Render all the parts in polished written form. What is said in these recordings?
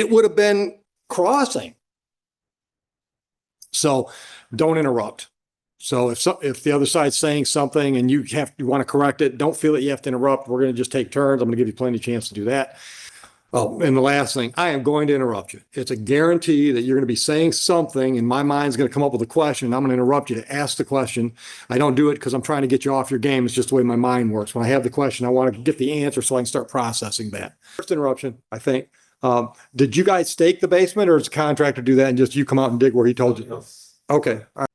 it would have been crossing. So don't interrupt. So if the other side's saying something and you want to correct it, don't feel that you have to interrupt. We're going to just take turns. I'm going to give you plenty of chance to do that. Oh, and the last thing, I am going to interrupt you. It's a guarantee that you're going to be saying something and my mind's going to come up with a question. And I'm going to interrupt you to ask the question. I don't do it because I'm trying to get you off your game. It's just the way my mind works. When I have the question, I want to get the answer so I can start processing that. First interruption, I think. Did you guys stake the basement or does the contractor do that and just you come out and dig where he told you? Okay. All right.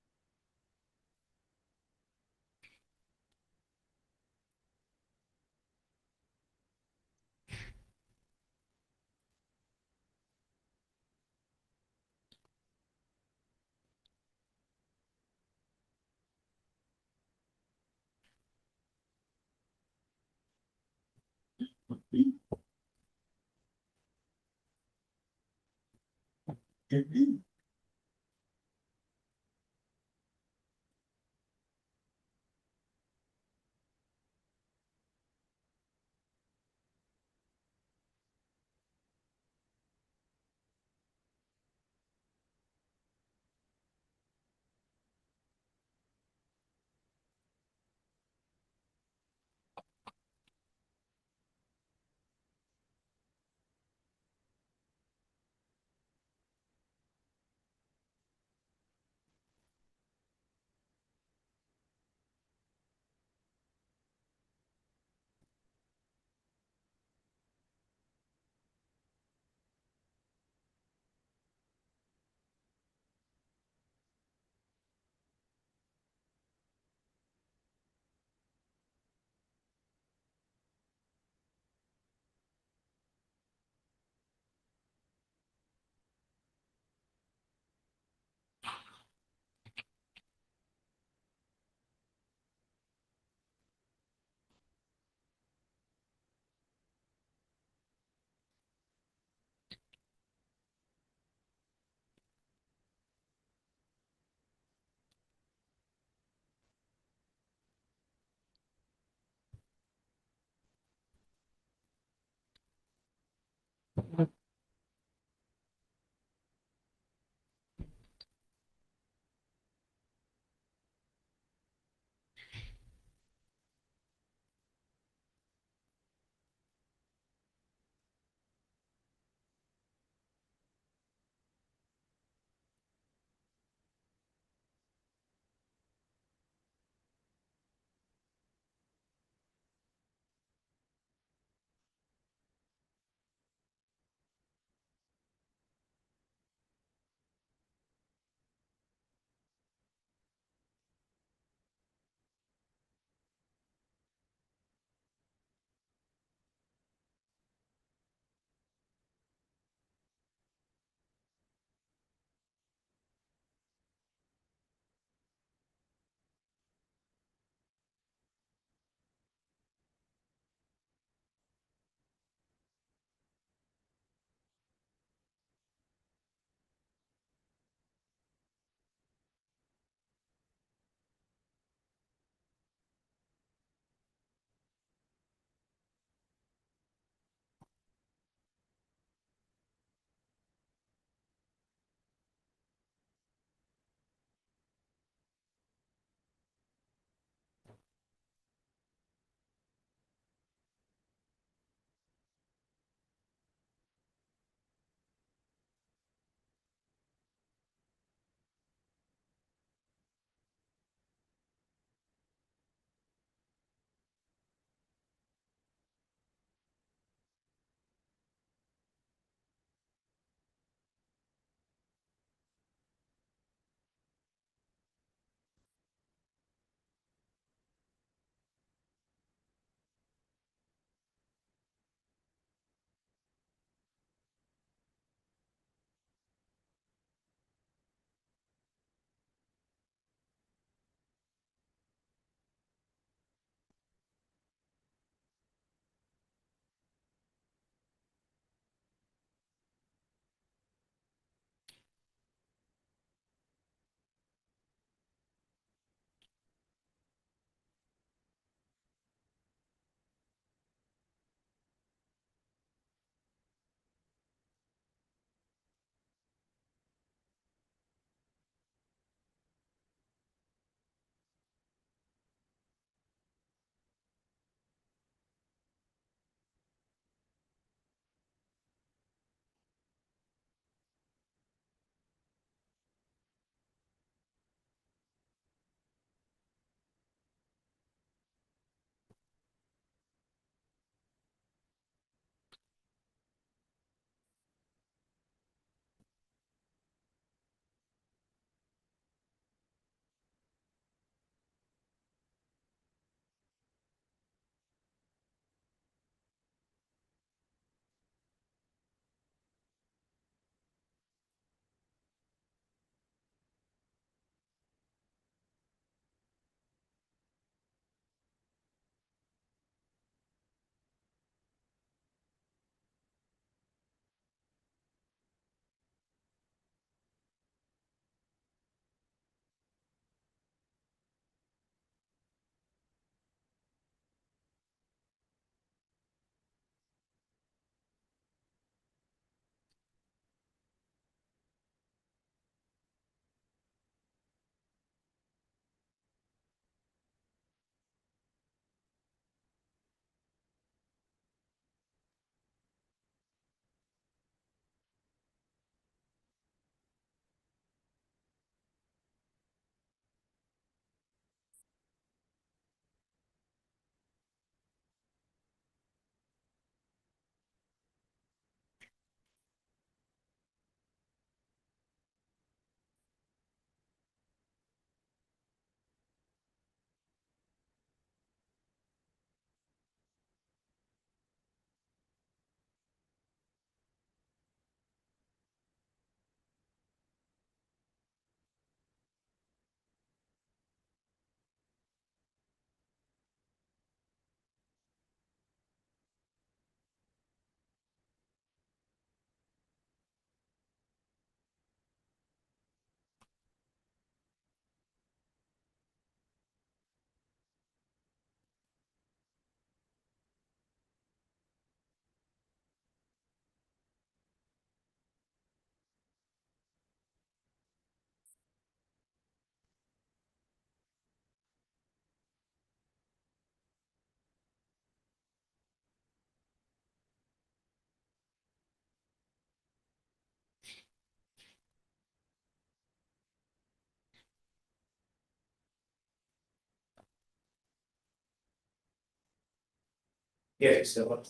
Yeah, so.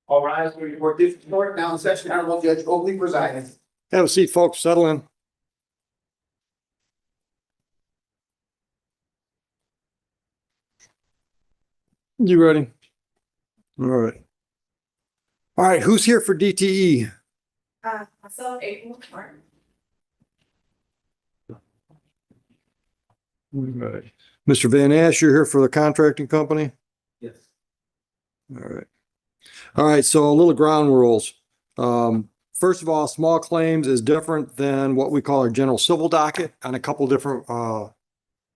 All rise, we report this court now in session. Honorable Judge Oakley presiding. Have a seat, folks. Settle in. You ready? All right. All right. Who's here for DTE? Myself, April Martin. All right. Mr. Van Ash, you're here for the contracting company? Yes. All right. All right. So a little ground rules. First of all, small claims is different than what we call our general civil docket on a couple different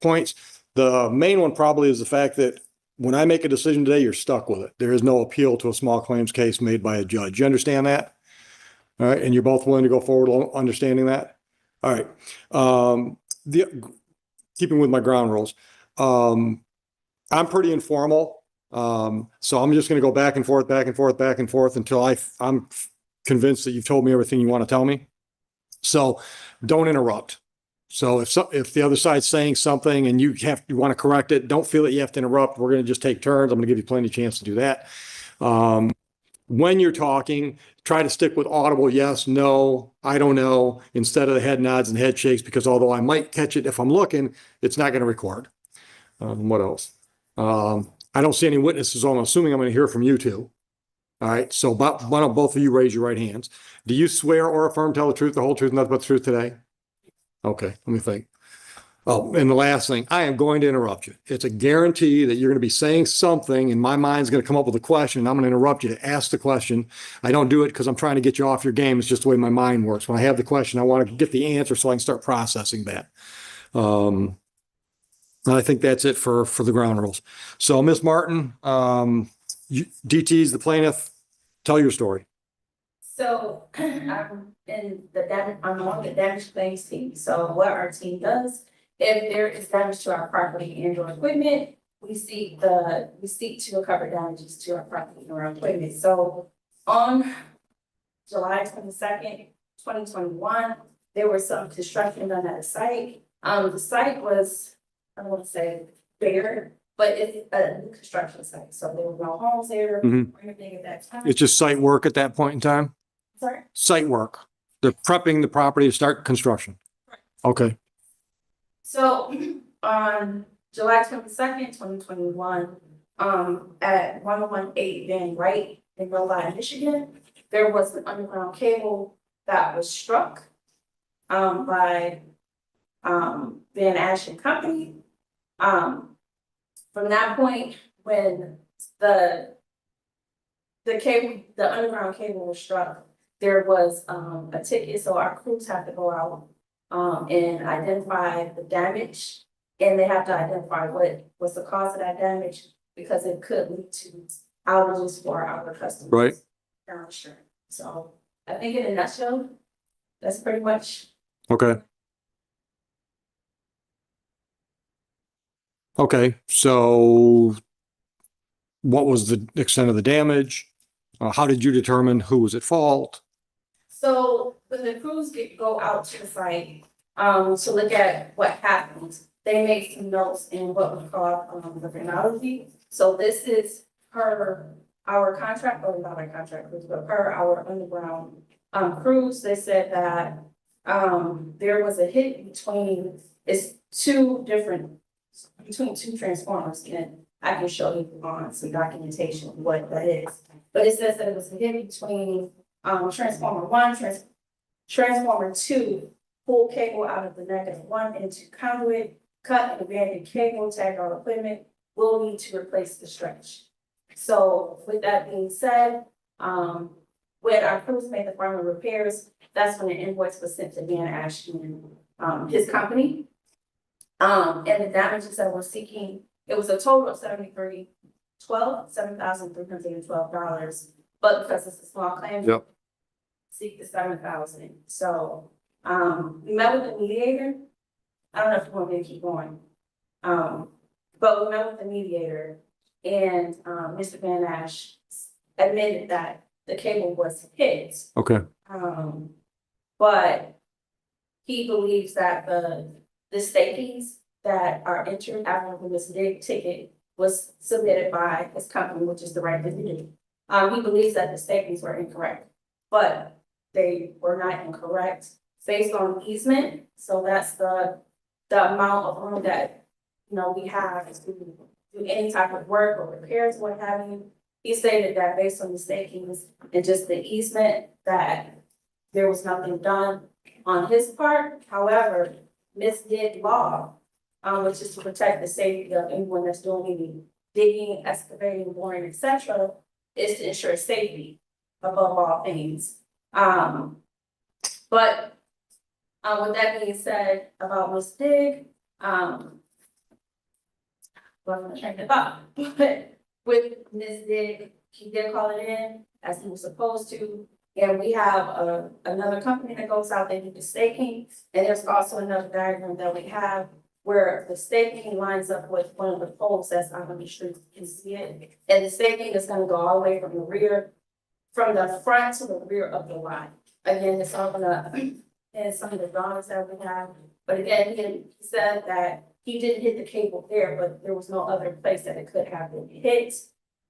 points. The main one probably is the fact that when I make a decision today, you're stuck with it. There is no appeal to a small claims case made by a judge. You understand that? All right. And you're both willing to go forward understanding that? All right. Keeping with my ground rules. I'm pretty informal. So I'm just going to go back and forth, back and forth, back and forth until I'm convinced that you've told me everything you want to tell me. So don't interrupt. So if the other side's saying something and you want to correct it, don't feel that you have to interrupt. We're going to just take turns. I'm going to give you plenty of chance to do that. When you're talking, try to stick with audible yes, no, I don't know, instead of the head nods and head shakes, because although I might catch it if I'm looking, it's not going to record. What else? I don't see any witnesses, so I'm assuming I'm going to hear from you two. All right. So why don't both of you raise your right hands? Do you swear or affirm tell the truth, the whole truth, nothing but the truth today? Okay. Let me think. Oh, and the last thing, I am going to interrupt you. It's a guarantee that you're going to be saying something and my mind's going to come up with a question. And I'm going to interrupt you to ask the question. I don't do it because I'm trying to get you off your game. It's just the way my mind works. When I have the question, I want to get the answer so I can start processing that. I think that's it for the ground rules. So Ms. Martin, DT's the plaintiff. Tell your story. So I'm on the damage claims team. So what our team does, if there is damage to our property and or equipment, we seek to recover damages to our property and our equipment. So on July 22nd, 2021, there was some construction done at the site. The site was, I don't want to say bigger, but it's a new construction site. So there were no homes there or anything at that time. It's just site work at that point in time? Sorry? Site work. They're prepping the property to start construction. Right. Okay. So on July 22nd, 2021, at 1018 Van Wright in Rhode Michigan, there was an underground cable that was struck by Van Ash and Company. From that point, when the underground cable was struck, there was a ticket. So our crews have to go out and identify the damage, and they have to identify what's the cause of that damage, because it could lead to outages for our customers. Right. Sure. So I think in a nutshell, that's pretty much. Okay. Okay. So what was the extent of the damage? How did you determine who was at fault? So when the crews go out to the site to look at what happened, they make some notes in what we call the chronology. So this is per our contract, or not our contract, but per our underground crews. They said that there was a hit between two transformers, and I can show you on some documentation what that is. But it says that it was a hit between transformer 1, transformer 2, pull cable out of the -1 into conduit, cut and abandoned cable, tag our equipment, will need to replace the stretch. So with that being said, when our crews made the final repairs, that's when the invoice was sent to Van Ash and his company. And the damages that we're seeking, it was a total of $7,312, but because it's a small claim, Yep. seek the $7,000. So we met with the mediator. I don't know if you want me to keep going. But we met with the mediator, and Mr. Van Ash admitted that the cable was hit. Okay. But he believes that the stakings that are entered after the mistake ticket was submitted by his company, which is the right thing to do. He believes that the stakings were incorrect, but they were not incorrect based on easement. So that's the amount of room that, we have to do any type of work or repairs, what have you. He stated that based on the stakings and just the easement, that there was nothing done on his part. However, Ms. Dig law, which is to protect the safety of anyone that's doing any digging, excavating, boring, etc., is to ensure safety above all things. But with that being said about Ms. Dig, wasn't trying to thought, but with Ms. Dig, he did call it in as he was supposed to. And we have another company that goes out, they do the staking, and there's also another diagram that we have where the staking lines up with one of the poles that's out on the street, you can see it. And the staking is gonna go all the way from the front to the rear of the line. Again, it's all gonna, and some of the drawings that we have, but again, he said that he didn't hit the cable there, but there was no other place that it could have been hit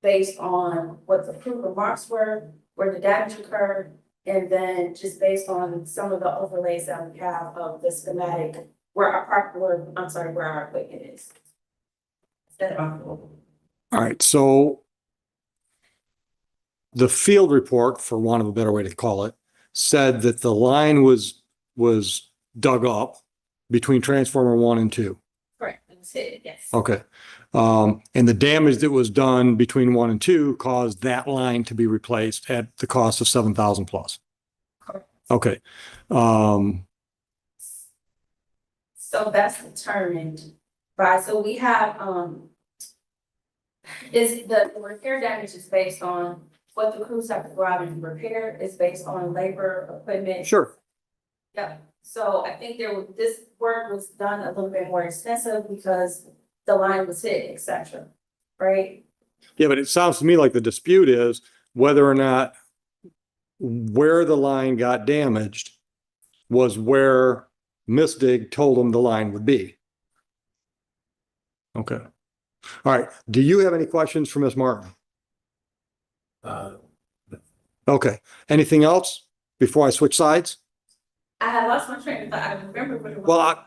based on what the proof of marks were, where the damage occurred, and then just based on some of the overlays that we have of the schematic where our equipment is. All right, so the field report, for want of a better way to call it, said that the line was dug up between transformer 1 and 2. Correct, it was hit, yes. Okay. And the damage that was done between 1 and 2 caused that line to be replaced at the cost of 7,000 plus. Correct. Okay. So that's determined by, so we have, is the repair damage is based on what the crews have to go out and repair, is based on labor, equipment. Sure. Yeah, so I think this work was done a little bit more extensive because the line was hit, et cetera, right? Yeah, but it sounds to me like the dispute is whether or not where the line got damaged was where Misdig told him the line would be. Okay. All right. Do you have any questions for Ms. Martin? Okay. Anything else before I switch sides? I had lost my train of thought, I remember what it was.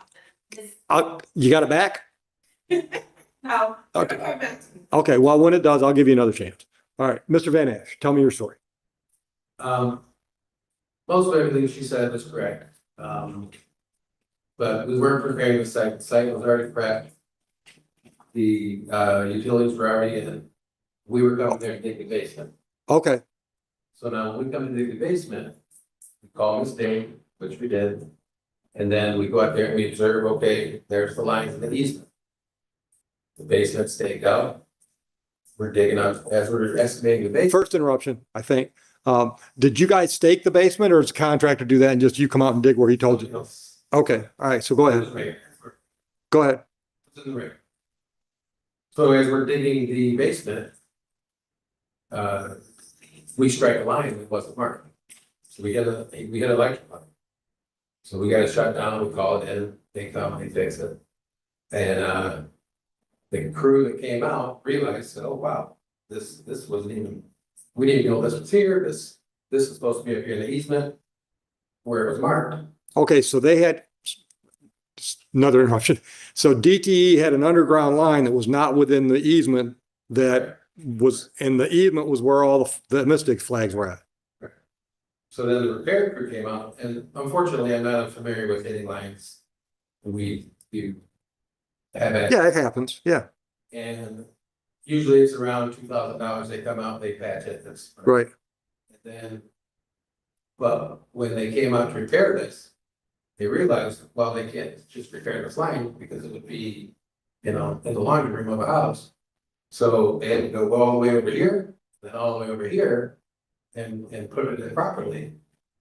Well, you got it back? No. Okay. Okay, well, when it does, I'll give you another chance. All right, Mr. Van Ash, tell me your story. Most of everything she said was correct. But we weren't preparing the site. The site was already prepped. The utilities were already in. We were coming there to dig the basement. Okay, So now when we come to dig the basement, we call Ms. Dave, which we did. And then we go out there and we observe, okay, there's the lines in the easement. The basement's staked out. We're digging up as we're excavating the basement. first interruption, I think. Did you guys stake the basement or does the contractor do that and just you come out and dig where he told you? Okay, all right, so go ahead. Go ahead. It's in the ring. So as we're digging the basement, we strike a line that wasn't marked. So we had electric line. So we got it shut down, we call it in, they come, they fix it. And the crew that came out realized, oh wow, this wasn't even, we didn't know this was here, this is supposed to be up here in the easement where it was marked. Okay, so they had another interruption. So DTE had an underground line that was not within the easement that was, and the easement was where all the Mystic flags were at. So then the repair crew came out, and unfortunately, I'm not familiar with hitting lines. You have it. Yeah, it happens. Yeah, And usually it's around $2,000. They come out, they patch it. That's right. And then, but when they came out to repair this, they realized, well, they can't just repair this line because it would be, in the laundry room of a house. So they had to go all the way over here, then all the way over here, and put it in properly.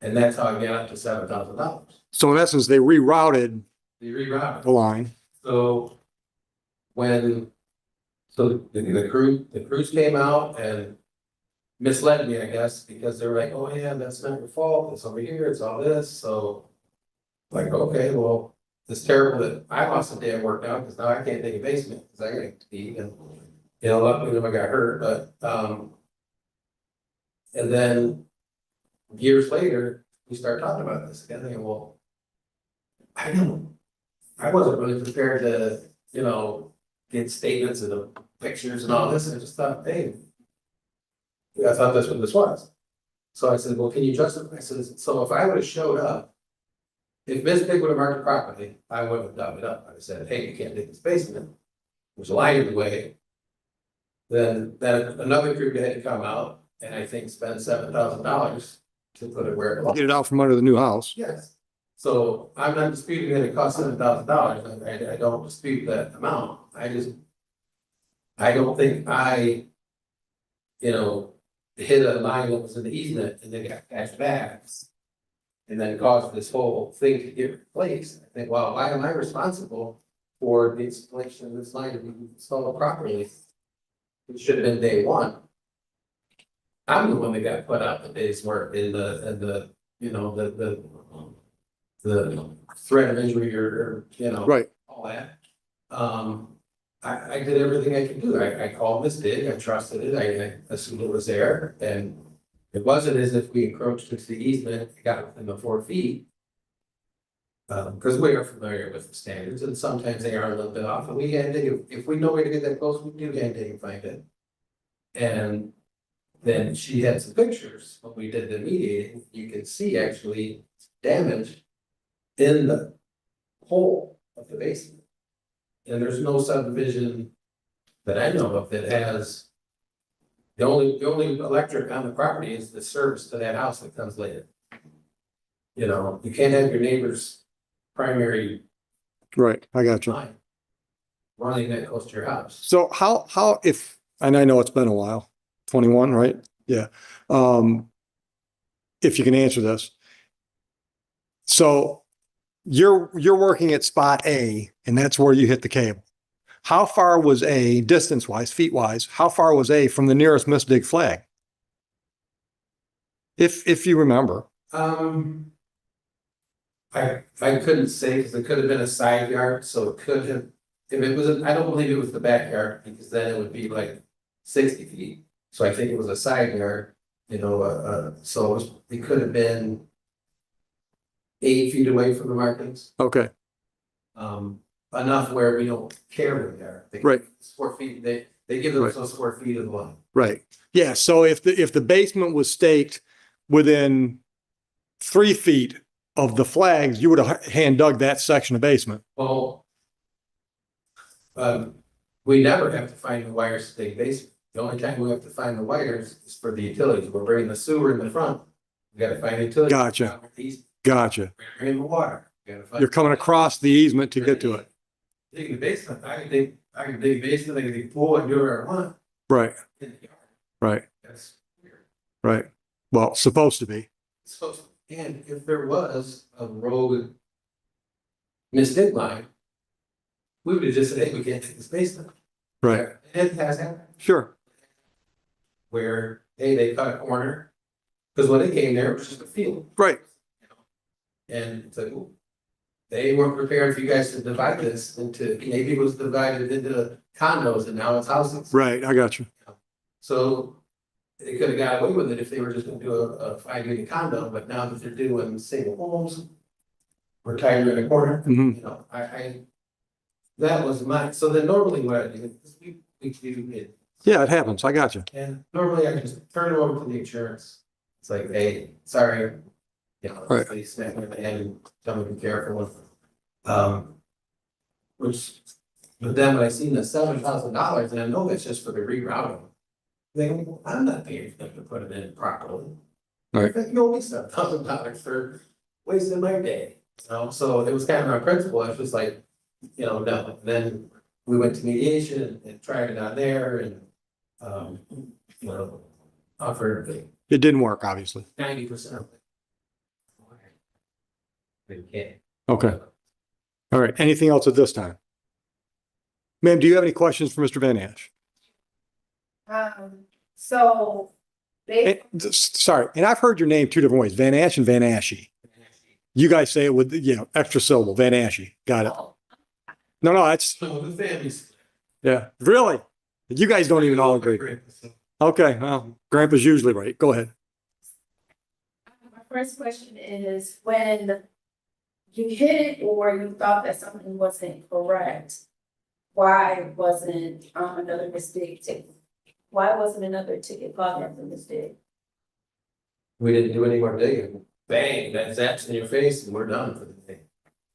And that's how I got up to $7,000. So in essence, they rerouted They rerouted. the line. So the crews came out and misled me, I guess, because they were like, oh yeah, that's not your fault, it's over here, it's all this, so. Like, okay, well, it's terrible that I lost a day of work now, because now I can't take a basement, because I gotta eat, and, you know, luckily nobody got hurt, but, and then years later, we start talking about this again, thinking, well, I wasn't really prepared to, you know, get statements and the pictures and all this, and I just thought, hey, I thought that's what this was. So I said, well, can you justify? I said, so if I would have showed up, if Ms. Big would have marked it properly, I wouldn't have dug it up. I said, hey, you can't dig this basement. There's a line in the way. Then another group had to come out and I think spend $7,000 to put it where it belongs. Get it out from under the new house. Yes. So I'm not disputing that it cost $7,000. I don't dispute that amount. I don't think you know, hit a line that was in the easement and then got cashed back. And then caused this whole thing to get replaced. I think, well, why am I responsible for the installation of this line to be installed properly? It should have been day one. I'm the one that got put out the day's work in the, you know, the threat of injury or, you know. Right. All that. I did everything I could do. I called Miss Big, I trusted it, I assumed it was there, and it wasn't as if we encroached into the easement, it got within the 4 feet. Because we are familiar with the standards, and sometimes they are a little bit off, and we had to, if we know where to get that close, we do get to find it. And then she had some pictures, when we did the mediating, you can see actually damage in the hole of the basement. And there's no subdivision that I know of that has. The only electric on the property is the service to that house that comes later. You know, you can't have your neighbor's primary Right. I got you. line running that close to your house. So how if, and I know it's been a while, 21, right? Yeah. If you can answer this. So you're working at spot A and that's where you hit the cable. How far was A, distance wise, feet wise, how far was A from the nearest misdig flag? If you remember. I couldn't say, because it could have been a side yard, so it could have, if it was, I don't believe it was the backyard, because then it would be like 60 feet. So I think it was a side yard, you know, so it could have been 8 feet away from the markings. Okay. Enough where we don't care where they are. Right. 4 feet, they give themselves 4 feet of the line. Right. Yeah. So if the basement was staked within 3 feet of the flags, you would have hand dug that section of basement. Well, we never have to find the wires to take basement. The only time we have to find the wires is for the utilities. We're bringing the sewer in the front. We gotta find utilities. Gotcha. Gotcha. Bringing the water. You're coming across the easement to get to it. Digging the basement, I can dig a basement, I can dig a pool and do whatever I want. Right. In the yard. Right. That's weird. Right. Well, supposed to be. So, and if there was a road misdig line, we would have just said, hey, we can't take this basement. Right. And it has happened, Sure. where, hey, they cut a corner, because when they came there, it was just a field. Right. And it's like, ooh, they weren't prepared for you guys to divide this into, maybe it was divided into condos and now it's houses. Right. I got you. So they could have got away with it if they were just gonna do a 5-unit condo, but now that they're doing single homes, we're tired in a corner, Mhm. you know, that was my, so then normally what I do is we do it. Yeah, it happens. I got you. And normally I just turn it over to the insurance. It's like, hey, sorry. You know, Right. they smack me in the head and tell me to be careful. Which, but then when I seen the $7,000 and I know that's just for the rerouting. Then I'm not paying for them to put it in properly. Right. You owe me $7,000 for wasting my day, you know, so it was kind of my principle. I was just like, you know, no, then we went to mediation and tried it out there and, you know, offered It didn't work, obviously. 90% of it. They can't. Okay. All right. Anything else at this time? Ma'am, do you have any questions for Mr. Van Ash? So they, Sorry, and I've heard your name 2 different ways, Van Ash and Van Ashy. You guys say it with, extra syllable, Van Ashe. Got it. No, that's, So the families. yeah, really? You guys don't even all agree. Okay, well, Grandpa's usually right. Go ahead. My first question is, when you hit it or you thought that something wasn't correct, why wasn't another mistake taken? Why wasn't another ticket called after mistake? We didn't do any more digging. Bang, that zaps in your face and we're done for the day.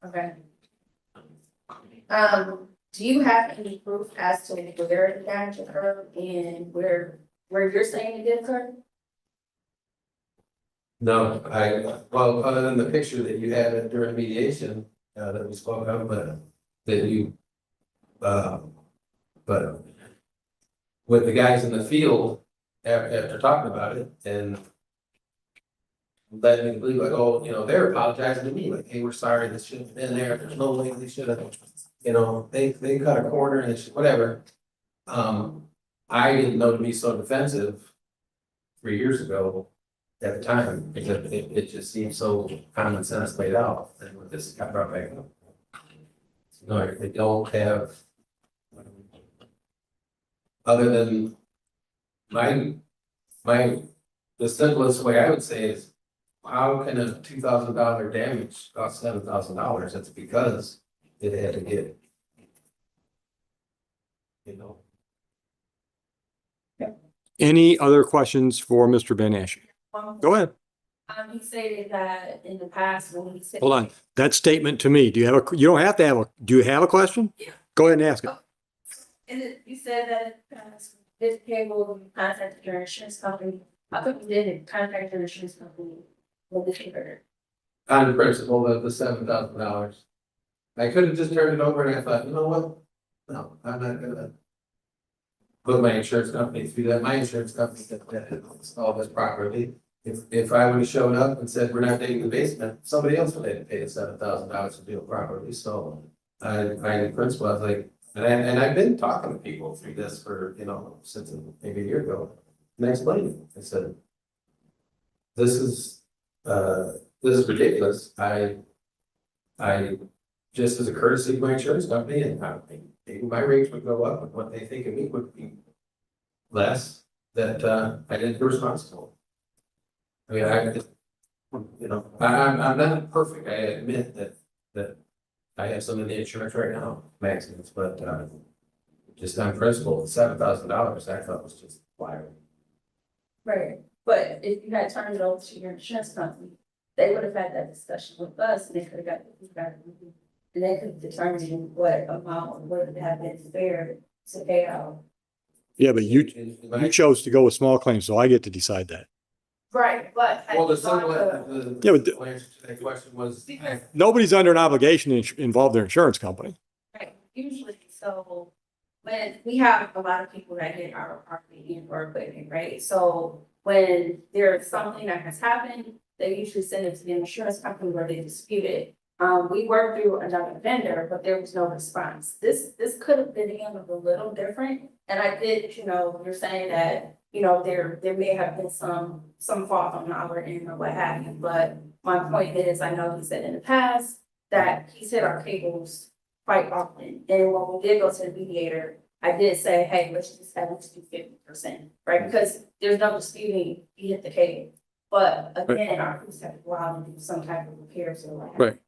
Okay. Do you have any proof as to where the damage occurred and where you're saying it did occur? No, well, other than the picture that you had during mediation, that we spoke of, but that you, but with the guys in the field, after talking about it and letting me believe like, oh, they're apologizing to me, like, hey, we're sorry, this shouldn't have been there, there's no way they should have, they cut a corner and it's whatever. I didn't know to be so defensive 3 years ago at the time, because it just seemed so common sense played out, and with this got brought back up. No, they don't have, other than the simplest way I would say is, how can a $2,000 damage cost $7,000? That's because it had to get, Any other questions for Mr. Van Ashe? Go ahead. He stated that in the past when he said. Hold on. That statement to me, you don't have to have do you have a question? Yeah. Go ahead and ask it. And you said that this cable contacted your insurance company. How come you didn't contact your insurance company when this occurred? on the principle of the $7,000. I could have just turned it over and I thought, you know what? No, I'm not gonna put my insurance company through that. My insurance company that installed this properly. If I would have shown up and said, we're not digging the basement, somebody else would have to pay the $7,000 to do it properly. So in principle, I was like, and I've been talking to people through this for, since maybe a year ago. And I explained it. I said, this is ridiculous. I just as a courtesy to my insurance company, and I think maybe my rates would go up, and what they think of me would be less, that I didn't be responsible. I mean, I'm not perfect. I admit that I have some of the insurance right now, maximums, but just on principle, $7,000 I thought was just wild. Right, but if you had turned it over to your insurance company, they would have had that discussion with us, and they could have got, and they could determine what amount would have been fair to pay out. Yeah, but you chose to go with small claims, so I get to decide that. Right, but. Well, the simple, answer to that question was. Because, Nobody's under an obligation to involve their insurance company. right, usually, so when we have a lot of people that get our property in for equipment, right? So when there's something that has happened, they usually send it to the insurance company where they dispute it. We worked through another vendor, but there was no response. This could have been handled a little different. And I did, you're saying that, there may have been some fault on our end or what have you. But my point is, I know he said in the past that he's hit our cables quite often. And when we did go to the mediator, I did say, hey, let's just have it to do 50%, right? Because there's no disputing he hit the cable. But again, our crews have to go out and do some type of repairs or whatever. Right.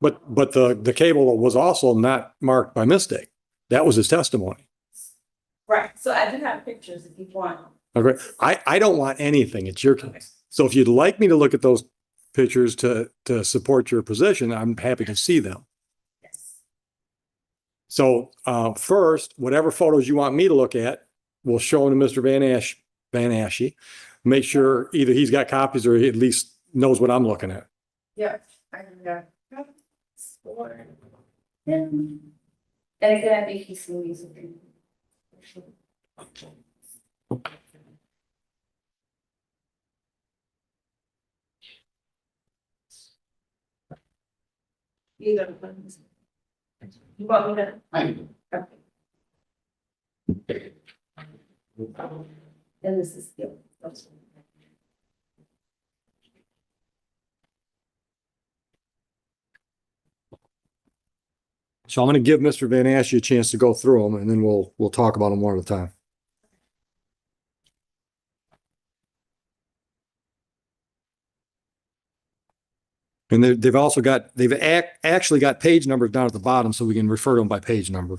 But the cable was also not marked by mistake. That was his testimony. Right. So I do have pictures if you want. Okay. I don't want anything. It's your case. So if you'd like me to look at those pictures to support your position, I'm happy to see them. Yes. So first, whatever photos you want me to look at, we'll show them to Mr. Van Ashe. Make sure either he's got copies or he at least knows what I'm looking at. Yeah. I can for him. And again, I think he's seen these. You want me to? Okay. And this is, So I'm going to give Mr. Van Ashe a chance to go through them, and then we'll talk about them one at a time. And they've also got, actually got page numbers down at the bottom so we can refer to them by page number.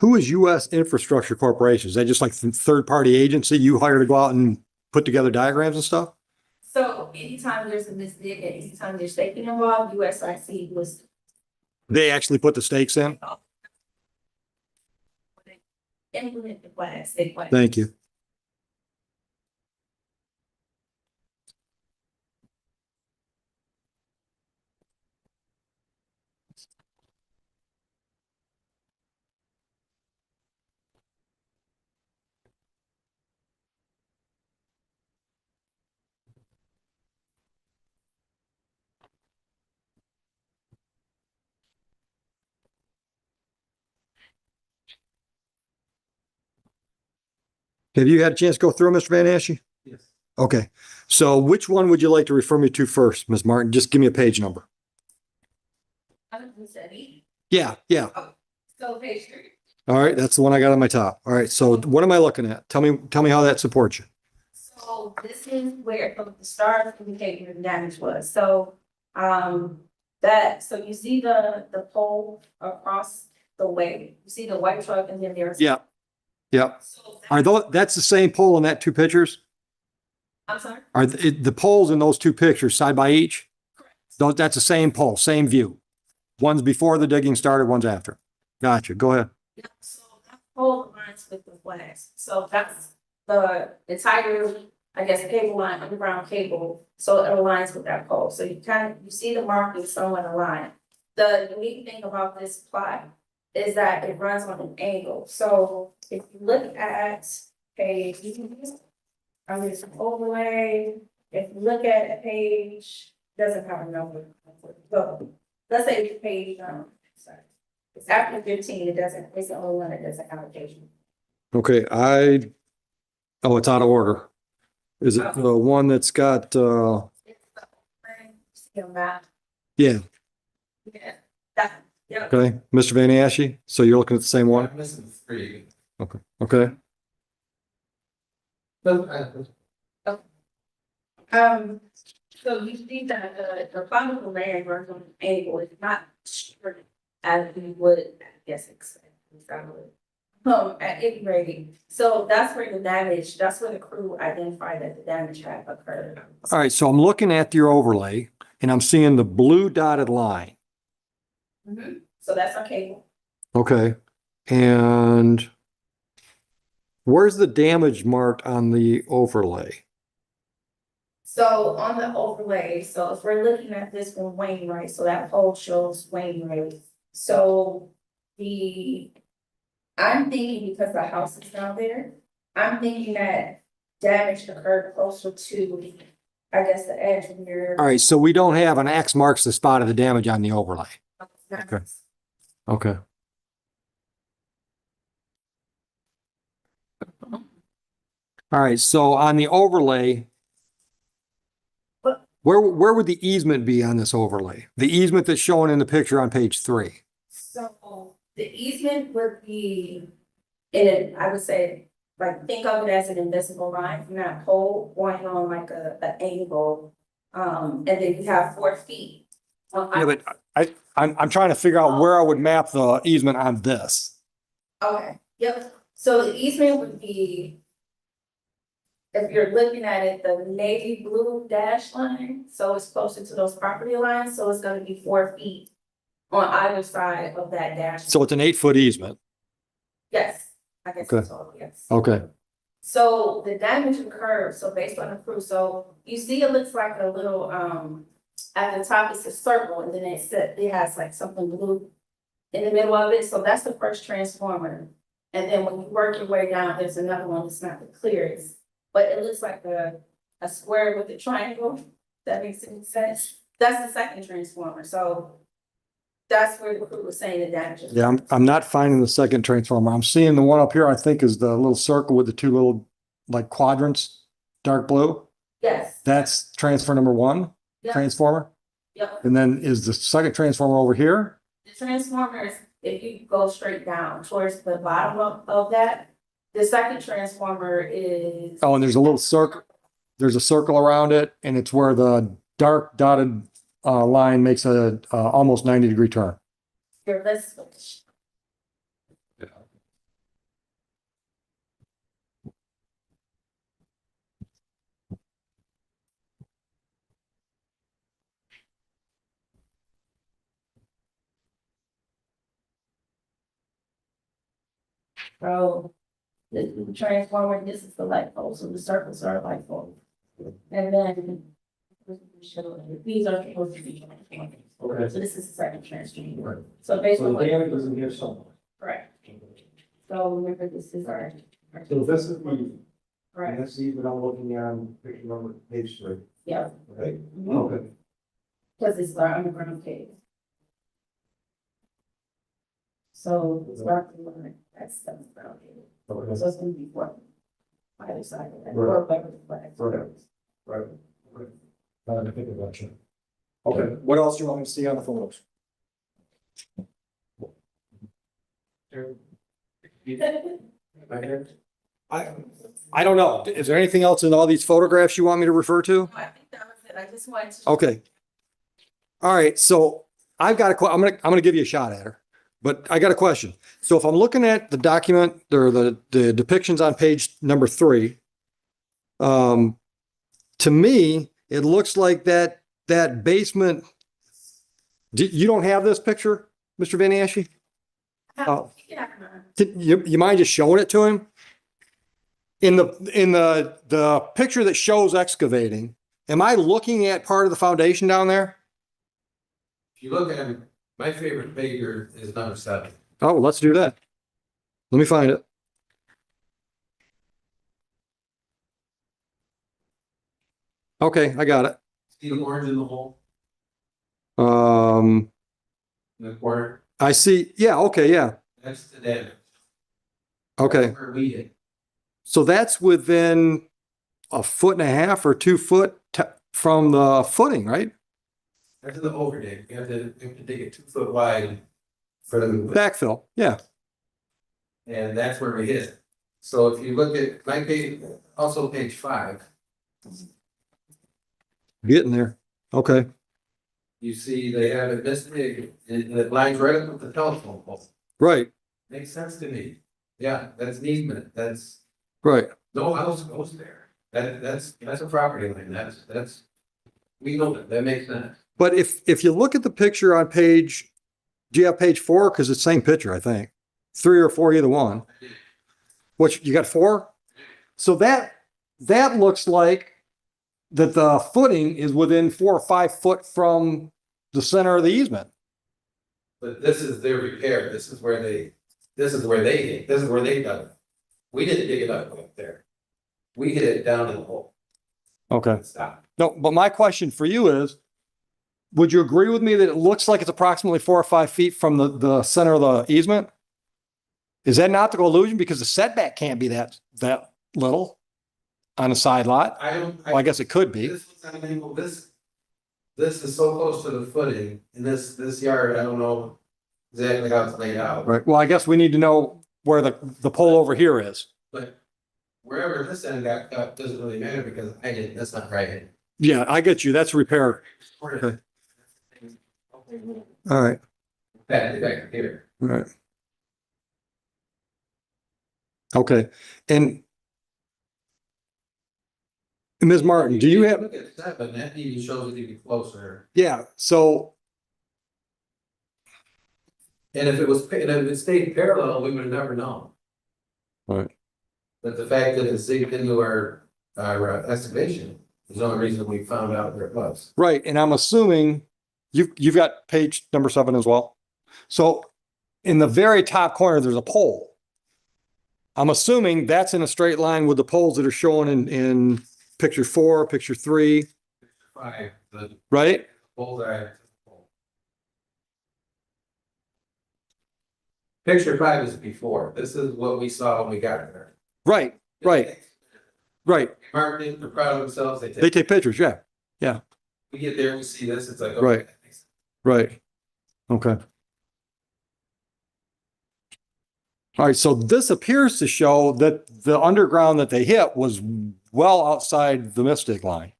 Who is U.S. Infrastructure Corporation? Is that just like some third-party agency you hire to go out and put together diagrams and stuff? So anytime there's a misdig, anytime there's staking involved, USIC was They actually put the stakes in? implement the flags, they flags. Thank you. Have you had a chance to go through, Mr. Van Ashe? Yes. Okay. So which one would you like to refer me to first, Ms. Martin? Just give me a page number. I don't know, said he. Yeah, yeah. So page 3. All right, that's the one I got on my top. All right, so what am I looking at? Tell me how that supports you. So this is where the stars indicate where the damage was. So, so you see the pole across the way, you see the white truck and then there's. Yeah, yeah. So Are those, that's the same pole in that two pictures? I'm sorry? Are the poles in those two pictures side by each? Correct. Those, that's the same pole, same view. One's before the digging started, one's after. Gotcha, go ahead. Yeah, so that pole aligns with the flags. So that's the entire, I guess, cable line, underground cable. So it aligns with that pole. So you see the markings somewhat aligned. The unique thing about this plot is that it runs on an angle. So if you look at page, there's an overlay. If you look at a page, doesn't have a number. So let's say it's page, sorry. It's after 15, it's the only one that doesn't have a page. Okay, oh, it's out of order. Is it the one that's got, It's the see a map. yeah, Yeah, that, yeah. okay, Mr. Van Ashe? So you're looking at the same one? I'm missing 3. Okay, okay. So you see that the plot of the land runs on an angle, it's not straight as we would, I guess, expect. At any rate, so that's where the crew identified that the damage had occurred. All right, so I'm looking at your overlay and I'm seeing the blue dotted line. So that's our cable. Okay, and where's the damage marked on the overlay? So on the overlay, so if we're looking at this from Wainwright, so that pole shows Wainwright. So I'm thinking because the house is down there, I'm thinking that damage occurred closer to, I guess, the edge where. All right, so we don't have an X marks the spot of the damage on the overlay. Okay. Okay. All right, so on the overlay, where would the easement be on this overlay? The easement that's shown in the picture on page 3. So the easement would be I would say, like, think of it as an invisible line from that pole going on like an angle. And then you have 4 feet. Yeah, but I'm trying to figure out where I would map the easement on this. Okay, yep. So the easement would be, if you're looking at it, the navy blue dash line, so it's closer to those property lines, so it's gonna be 4 feet on either side of that dash. So it's an 8-foot easement. Yes, I guess Okay. it's all, yes. Okay, So the damage occurred, so based on the proof, so you see it looks like a little, at the top it's a circle and then it has like something blue in the middle of it, so that's the first transformer. And then when you work your way down, there's another one that's not the clearest, but it looks like a square with a triangle. That makes any sense? That's the second transformer, so that's where the crew was saying the damage is. yeah, I'm not finding the second transformer. I'm seeing the one up here, I think is the little circle with the two little like quadrants, dark blue. Yes. That's transfer number one, Yep. transformer. Yep. And then is the second transformer over here? The transformers, if you go straight down towards the bottom of that, the second transformer is. Oh, and there's a little circle, there's a circle around it and it's where the dark dotted line makes a almost 90-degree turn. Here, let's switch. So this is the transformer, this is the light pole, so the circles are light poles. And then these are supposed to be transformers. Okay. So this is the second transformer. Right. So based on So what, the damage was in here somewhere. correct. So remember, this is our. So this is the, Correct, let's see what I'm looking at on picture number page 3, yeah, right? Mhm. Okay. because this is our underground cave. So it's roughly like, that's the underground cave. Okay. So it's gonna be what? Either side of that, Right. or whatever the flag. Right. Right. Okay. I think I got you. Okay, what else do you want me to see on the photos? Right here. I don't know. Is there anything else in all these photographs you want me to refer to? I think that was it, I just wanted to. Okay. All right, so I've got I'm gonna give you a shot at her, but I got a question. So if I'm looking at the document or the depictions on page number 3, to me, it looks like that basement. You don't have this picture, Mr. Van Ashe? Oh. Yeah. You mind just showing it to him? In the picture that shows excavating, am I looking at part of the foundation down there? If you look at it, my favorite figure is number 7. Oh, well, let's do that. Let me find it. Okay, I got it. See the orange in the hole Um, in the corner? I see. Yeah, okay, yeah. That's the damage. Okay. That's where we hit. So that's within 1.5 or 2 foot from the footing, right? That's the overdig. You have to dig it 2 foot wide for the Backfill. Yeah. and that's where we hit. So if you look at my page, also page 5, Getting there. Okay. you see they have it this big, and it lines right up with the telephone pole. Right. Makes sense to me. Yeah, that's an easement. That's, Right. no house goes there. That's a property line. That's, we know that makes sense. But if you look at the picture on page, do you have page 4? Because it's the same picture, I think. 3 or 4, either one. Which you got 4? So that looks like that the footing is within 4 or 5 foot from the center of the easement. But this is their repair. This is where they dug it. We didn't dig it up there. We hit it down in the hole. Okay. Stop. No, but my question for you is, would you agree with me that it looks like it's approximately 4 or 5 feet from the center of the easement? Is that an optical illusion? Because the setback can't be that little on a side lot. Well, I guess it could be. This looks at an angle, this is so close to the footing in this yard, I don't know exactly how it's laid out. Right. Well, I guess we need to know where the pole over here is. But wherever this end got cut, doesn't really matter because that's not right. Yeah, I get you. That's repair. Okay. All right. Back here. All right. Okay. And Ms. Martin, do you have, Look at 7, that even shows it even closer. yeah, so, And if it stayed parallel, we would have never known. Right. But the fact that it's zigged into our estimation is the only reason we found out where it was. Right, and I'm assuming you've got page number 7 as well. So in the very top corner, there's a pole. I'm assuming that's in a straight line with the poles that are shown in picture 4, picture 3, 5, the right? poles are. Picture 5 is before. This is what we saw when we got there. Right, right, right. Marketing, they're proud of themselves. They take pictures, yeah, yeah, We get there, we see this, it's like, okay. Right. right. Okay. All right, so this appears to show that the underground that they hit was well outside the Mystic line.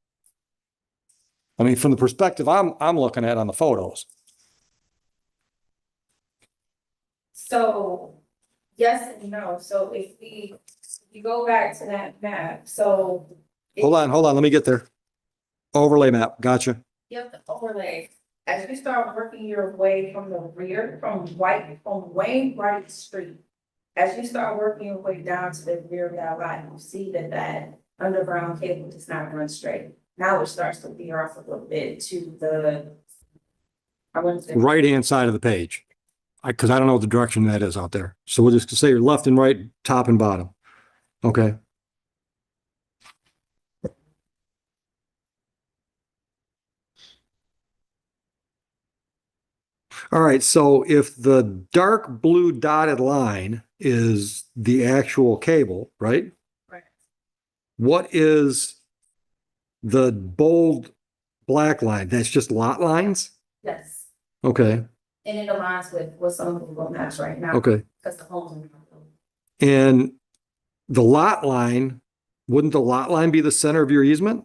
I mean, from the perspective I'm looking at on the photos. So, yes and no, so if you go back to that map, so. Hold on, let me get there. Overlay map, gotcha. You have to overlay, as you start working your way from the rear, from Wayne Wright Street. As you start working your way down to the rear of that line, you see that underground cable does not run straight. Now it starts to veer off a little bit to the. I wouldn't say. Right-hand side of the page. Because I don't know what the direction that is out there. So we'll just say your left and right, top and bottom. Okay. All right, so if the dark blue dotted line is the actual cable, right? Right. What is the bold black line? That's just lot lines? Yes, Okay, and it aligns with what's on Google Maps right now. okay. Because the homes are not built. And the lot line, wouldn't the lot line be the center of your easement?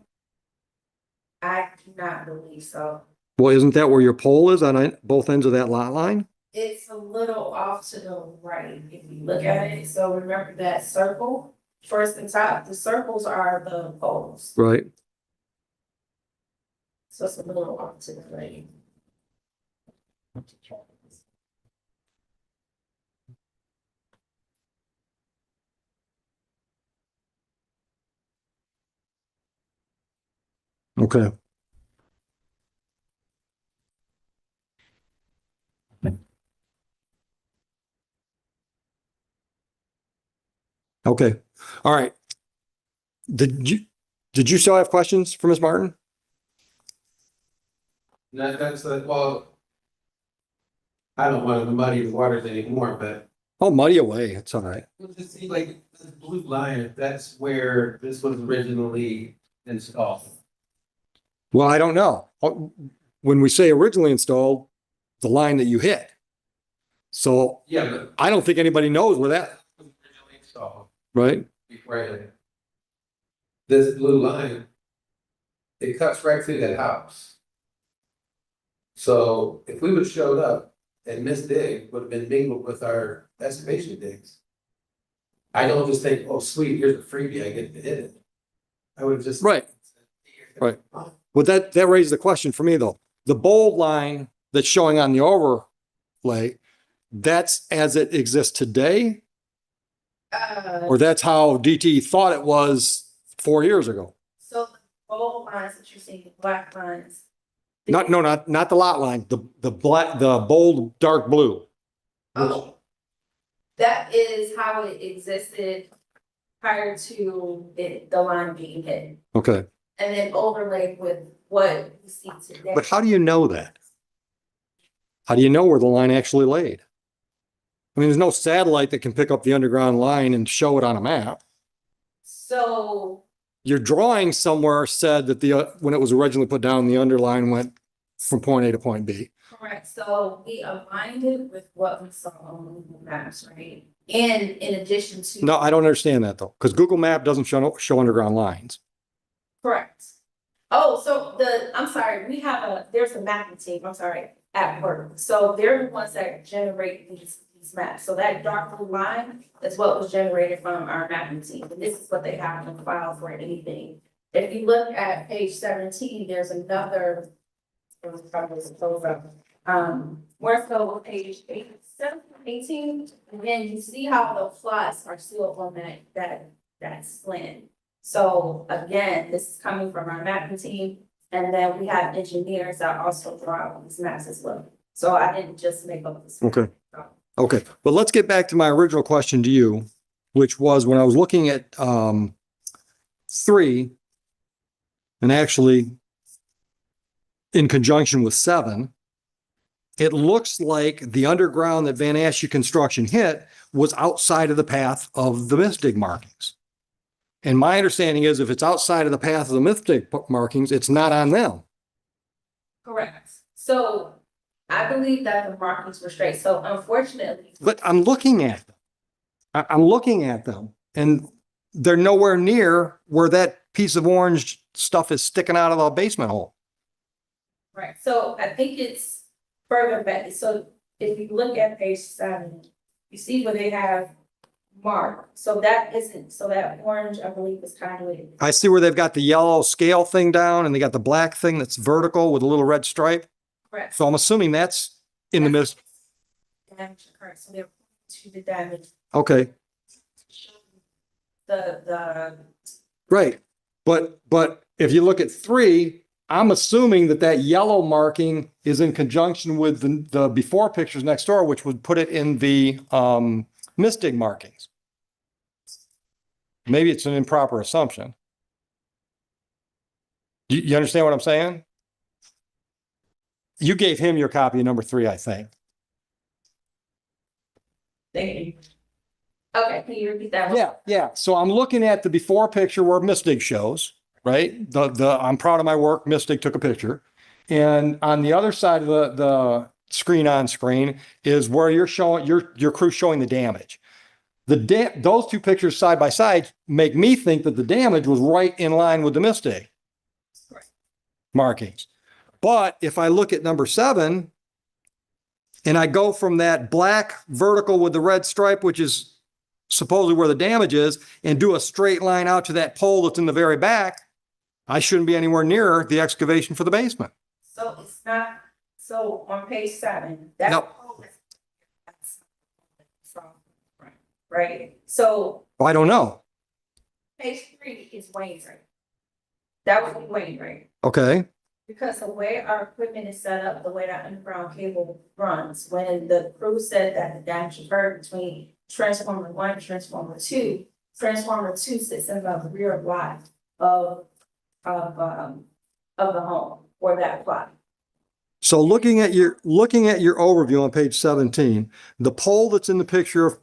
I do not believe so. Well, isn't that where your pole is on both ends of that lot line? It's a little off to the right if you look at it. So remember that circle, first and top, the circles are the poles. Right. So it's a little off to the right. Okay. Okay. All right. Did you still have questions for Ms. Martin? That's like, well. I don't want to muddy the waters anymore, but Oh, muddy away. It's all right. it just seems like this blue line, that's where this was originally installed. Well, I don't know. When we say originally installed, the line that you hit. So Yeah, but I don't think anybody knows where that, was originally installed right? before I did. This blue line, it cuts right through that house. So if we would have showed up and this dig would have been mingled with our excavation digs. I don't just think, oh, sweet, here's a freebie, I get to hit it. I would have just. Right. Right. But that raises the question for me though. The bold line that's showing on the overlay, that's as it exists today, or that's how DT thought it was 4 years ago? So the bold lines that you see, the black lines. Not the lot line, the bold dark blue. Oh, that is how it existed prior to the line being hit. Okay. And then overlaid with what you see today. But how do you know that? How do you know where the line actually laid? I mean, there's no satellite that can pick up the underground line and show it on a map. So, Your drawing somewhere said that when it was originally put down, the underline went from point A to point B. correct, so we aligned it with what we saw on Google Maps, right? And in addition to. No, I don't understand that though, because Google Map doesn't show underground lines. Correct. Oh, so I'm sorry, there's a mapping team, I'm sorry, at work. So they're the ones that generate these maps. So that dark blue line is what was generated from our mapping team. And this is what they have in the file for anything. If you look at page 17, there's another, it was probably close up. Where's the page 8, 7? painting, again, you see how the plots are still on that slant. So again, this is coming from our mapping team, and then we have engineers that also draw on these maps as well. So I didn't just make up this. Okay. Okay, but let's get back to my original question to you, which was when I was looking at 3, and actually in conjunction with 7, it looks like the underground that Van Ashe Construction hit was outside of the path of the misdig markings. And my understanding is if it's outside of the path of the misdig markings, it's not on them. Correct. So I believe that the markings were straight. So unfortunately, But I'm looking at them. I'm looking at them and they're nowhere near where that piece of orange stuff is sticking out of the basement hole. right, so I think it's further back. So if you look at page 7, you see where they have marked. So that isn't, so that orange, I believe, is conduit. I see where they've got the yellow scale thing down and they got the black thing that's vertical with a little red stripe. Correct. So I'm assuming that's in the midst. Damage occurred, so they're to the damage. Okay, The right. But if you look at 3, I'm assuming that that yellow marking is in conjunction with the before pictures next door, which would put it in the misdig markings. Maybe it's an improper assumption. You understand what I'm saying? You gave him your copy of number 3, I think. Thank you. Okay, can you repeat that one? Yeah. So I'm looking at the before picture where Mistig shows, right? I'm proud of my work. Mistig took a picture. And on the other side of the screen on screen is where you're showing your crew showing the damage. Those 2 pictures side by side make me think that the damage was right in line with the Mistig markings. But if I look at number 7 and I go from that black vertical with the red stripe, which is supposedly where the damage is, and do a straight line out to that pole that's in the very back, I shouldn't be anywhere near the excavation for the basement. So it's not, so on page 7, that Nope. pole is from, right? So Well, I don't know. page 3 is Wayne's, right? That would be Wayne, right? Okay. Because the way our equipment is set up, the way that underground cable runs, when the crew said that the damage occurred between transformer 1 and transformer 2, transformer 2 sits in the rear block of the home or that block. So looking at your overview on page 17, the pole that's in the picture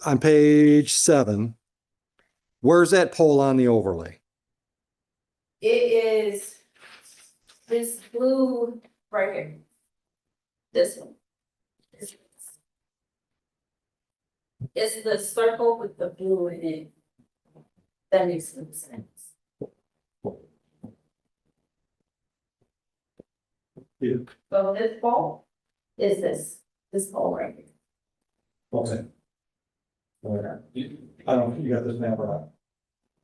on page 7, where's that pole on the overlay? It is this blue right here. This one. It's the circle with the blue in it. That makes some sense. Yeah. So this pole is this pole right here. Okay. I don't, you got this map or not?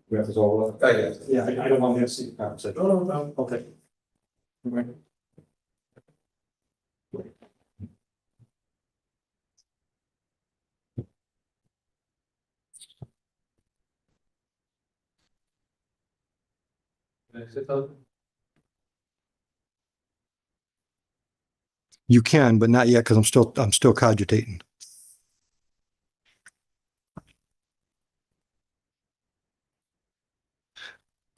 We have this overlay? I guess. Yeah, I don't want to see the conversation. No. Okay. Right. You can, but not yet because I'm still cogitating.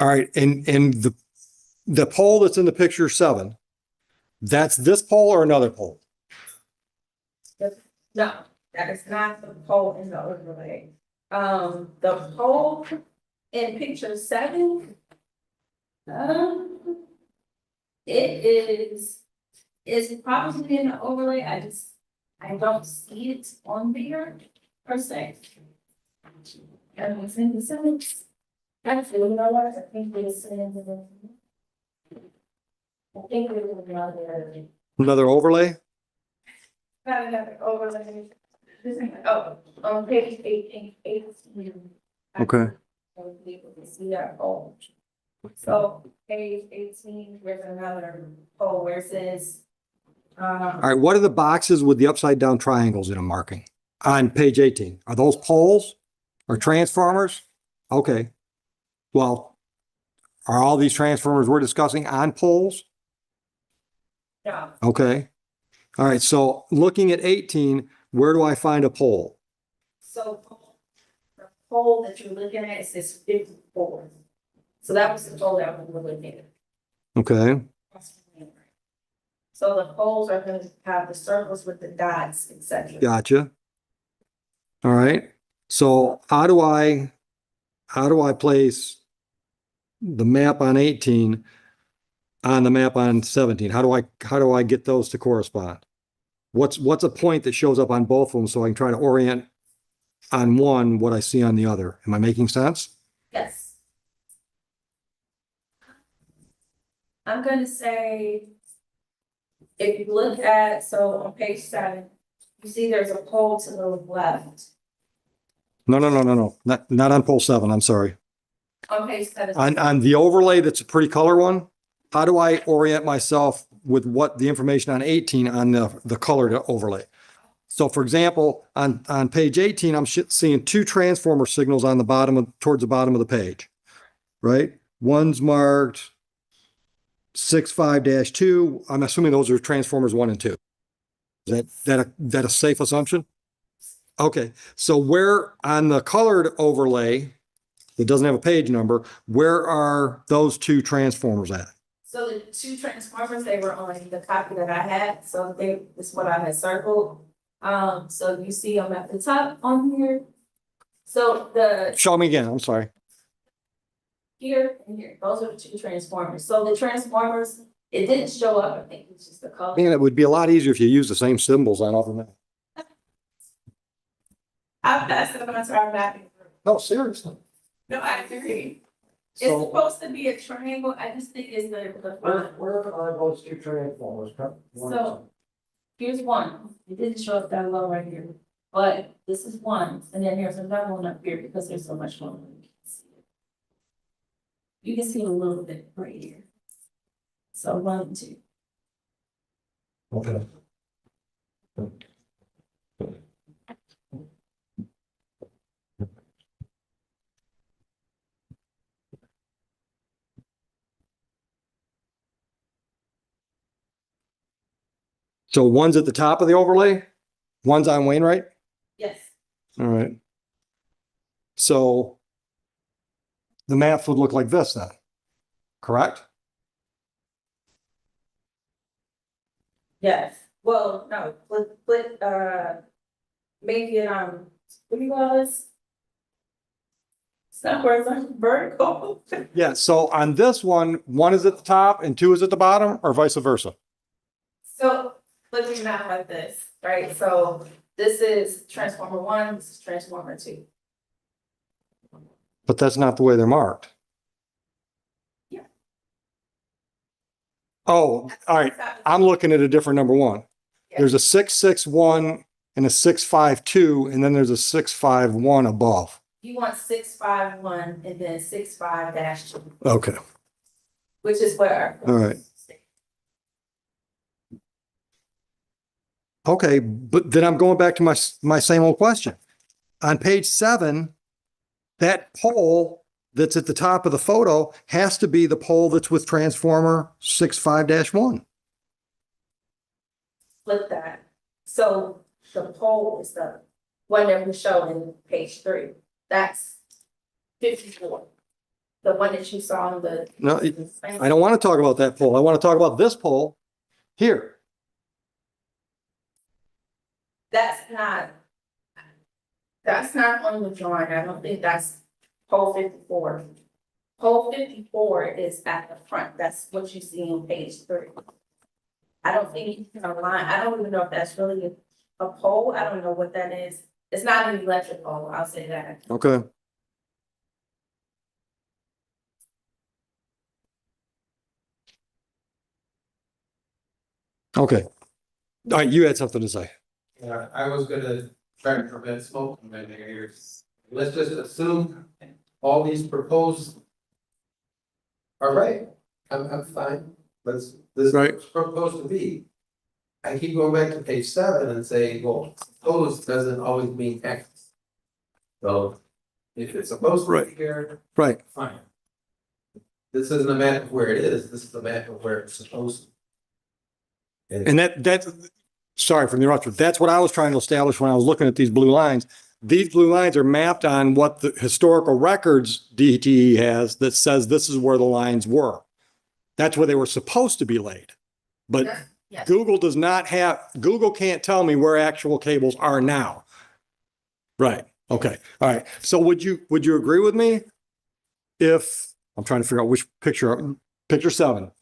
All right, and the pole that's in the picture 7, that's this pole or another pole? No, that is not the pole in the overlay. The pole in picture 7. It's probably in the overlay. I don't see it on there per se. And it's in the 7. Actually, you know what? I think it's in the. I think it was Another overlay? not another overlay. This is, oh, on page 18. Okay. People can see that pole. So page 18, there's another pole where it says, All right, what are the boxes with the upside down triangles in a marking? On page 18, are those poles or transformers? Okay. Well, are all these transformers we're discussing on poles? No, Okay. All right. So looking at 18, where do I find a pole? so the pole that you're looking at is 54. So that was the pole that we were looking at. Okay. So the poles are gonna have the circles with the dots, etc. Gotcha. All right. So how do I place the map on 18 on the map on 17? How do I get those to correspond? What's a point that shows up on both of them so I can try to orient on one what I see on the other? Am I making sense? Yes. I'm gonna say, if you look at, so on page 7, you see there's a pole to the left. No. Not on pole 7. I'm sorry. On page 7. On the overlay, that's a pretty color one. How do I orient myself with what the information on 18 on the colored overlay? So for example, on page 18, I'm seeing 2 transformer signals on the bottom towards the bottom of the page, right? One's marked 65-2. I'm assuming those are transformers 1 and 2. Is that a safe assumption? Okay, so where on the colored overlay that doesn't have a page number, where are those 2 transformers at? So the 2 transformers, they were on the copy that I had, so this is what I had circled. So you see them at the top on here. So Show me again, I'm sorry. here and here, those are the 2 transformers. So the transformers, it didn't show up, I think it's just the color. Man, it would be a lot easier if you used the same symbols on all of them. I passed it on to our mapping group. No, seriously. No, I agree. It's So supposed to be a triangle, I just think it's the where are those 2 transformers? So here's one, it didn't show up that low right here, but this is one, and then there's another one up here because there's so much more. You can see a little bit right here. So 1, 2. Okay. So one's at the top of the overlay, one's on Wainwright? Yes, All right. So the maps would look like this then, correct? yes. Well, no, maybe what do you call this? It's not horizontal, vertical. Yeah, so on this one is at the top and 2 is at the bottom, or vice versa? So looking at it like this, right? So this is transformer 1, this is transformer 2. But that's not the way they're marked. Yeah. Oh, all right. I'm looking at a different number 1. Yeah. There's a 661 and a 652, and then there's a 651 above. You want 651 and then 65-2, Okay, which is where. all right. Okay, but then I'm going back to my same old question. On page 7, that pole that's at the top of the photo has to be the pole that's with transformer 65-1. Flip that. So the pole is the one that we showed in page 3. That's 54. The one that you saw on the. No, I don't want to talk about that pole. I want to talk about this pole here. That's not on the drawing. I don't think that's pole 54. Pole 54 is at the front. That's what you see on page 3. I don't think you can align. I don't even know if that's really a pole. I don't know what that is. It's not an electric pole, I'll say that. Okay. Okay. All right, you had something to say. Yeah, I was gonna try to prevent smoke from getting here. Let's just assume all these proposed are right. I'm fine. This Right. is proposed to be. I keep going back to page 7 and say, well, supposed doesn't always mean X. So if it's supposed to be Right. here, Right. fine. This isn't a map of where it is, this is a map of where it's supposed to. And that's, sorry for the interruption. That's what I was trying to establish when I was looking at these blue lines. These blue lines are mapped on what the historical records DTE has that says this is where the lines were. That's where they were supposed to be laid. But Yes. Google does not have, Google can't tell me where actual cables are now. Right. Okay. All right. So would you agree with me if, I'm trying to figure out which picture 7.